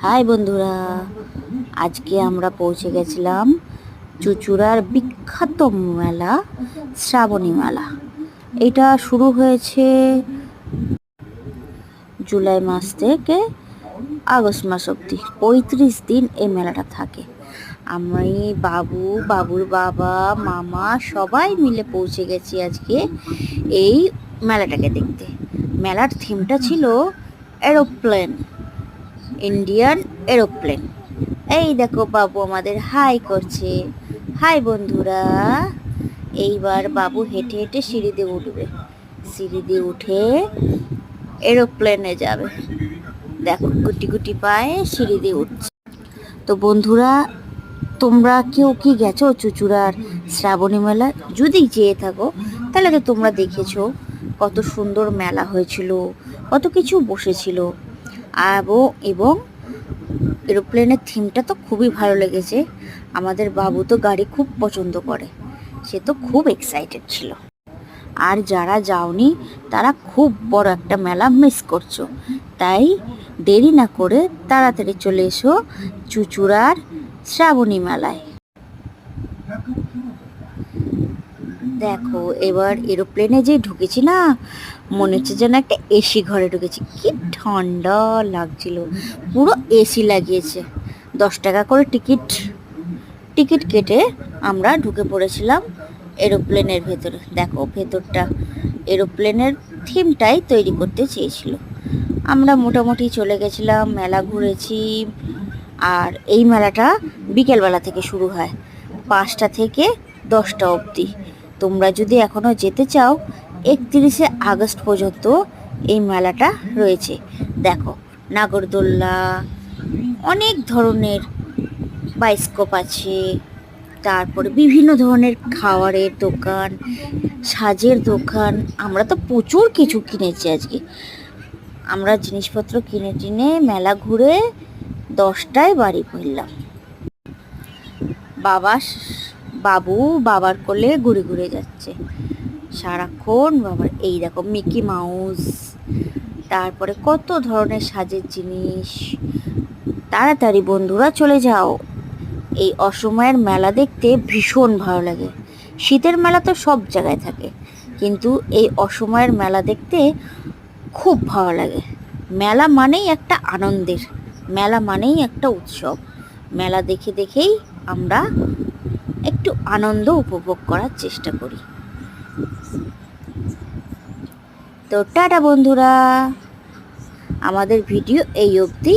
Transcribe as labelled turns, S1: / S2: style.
S1: High বন্ধুরা, আজকে আমরা পৌঁছে গেছিলাম চুঁচুড়ার বিখ্যাত মেলা শ্রাবণী মেলা। এটা শুরু হয়েছে জুলাই মাস থেকে আগস্ট মাস অবধি ৩৫ দিন এই মেলাটা থাকে। আমি বাবুর বাবা, মামা সবাই মিলে পৌঁছে গেছি আজকে এই মেলাটাকে দেখতে। মেলার থিমটা ছিল এরোপ্লেন, ইন্ডিয়ান এরোপ্লেন। এই দেখো বাবু আমাদের হাই করছে। হাই বন্ধুরা। এইবার বাবু হেঁটে হেঁটে সিঁড়ি দিয়ে উঠবে, সিঁড়ি দিয়ে উঠে এরোপ্লেনে যাবে। দেখো গুটি গুটি পায়ে সিঁড়ি দিয়ে উঠছে। তো বন্ধুরা, তোমরা কেউ কি গেছো চুঁচুড়ার শ্রাবণী মেলা? যদি যেয়ে থাকো তাহলে তো তোমরা দেখেছো কত সুন্দর মেলা হয়েছিল, কত কিছু বসেছিল। এবং এরোপ্লেনের থিমটা তো খুবই ভালো লেগেছে। আমাদের বাবু তো গাড়ি খুব পছন্দ করে, সে তো খুব এক্সাইটেড ছিল। আর যারা যাওনি তারা খুব বড় একটা মেলা মিস করছো। তাই দেরি না করে তাড়াতাড়ি চলে এসো চুঁচুড়ার শ্রাবণী মেলায়। দেখো এবার এরোপ্লেনে যে ঢুকেছি না, মনে হচ্ছে যেন একটা এসি ঘরে ঢুকেছি। কি ঠান্ডা লাগছিল, পুরো এসি লাগিয়েছে। 10 টাকা করে টিকিট কেটে আমরা ঢুকে পড়েছিলাম এরোপ্লেনের ভেতরে। দেখো ভেতরটা এরোপ্লেনের থিমটাই তৈরি করতে চেয়েছিল। আমরা মোটামুটি চলে গেছিলাম, মেলা ঘুরেছি। আর এই মেলাটা বিকেলবেলা থেকে শুরু হয়, 5টা থেকে 10টা অবধি। তোমরা যদি এখনও যেতে চাও 31শে আগস্ট পর্যন্ত এই মেলাটা রয়েছে। দেখো নাগরদোল্লা, অনেক ধরনের বাইস্কোপ আছে, তারপরে বিভিন্ন ধরনের খাবারের দোকান, সাজের দোকান। আমরা তো প্রচুর কিছু কিনেছি আজকে। আমরা জিনিসপত্র কিনে টিনে মেলা ঘুরে 10টায় বাড়ি ফিরলাম। বাবু বাবার কোলে ঘুরে ঘুরে যাচ্ছে সারাক্ষণ। বাবার এই দেখো মিকি মাউস, তারপরে কত ধরনের সাজের জিনিস। তাড়াতাড়ি বন্ধুরা চলে যাও, এই অসময়ের মেলা দেখতে ভীষণ ভালো লাগে। শীতের মেলা তো সব জায়গায় থাকে, কিন্তু এই অসময়ের মেলা দেখতে খুব ভালো লাগে। মেলা মানেই একটা আনন্দের, মেলা মানেই একটা উৎসব। মেলা দেখে দেখেই আমরা একটু আনন্দ উপভোগ করার চেষ্টা করি। তো টাটা বন্ধুরা, আমাদের ভিডিও এই অবধি।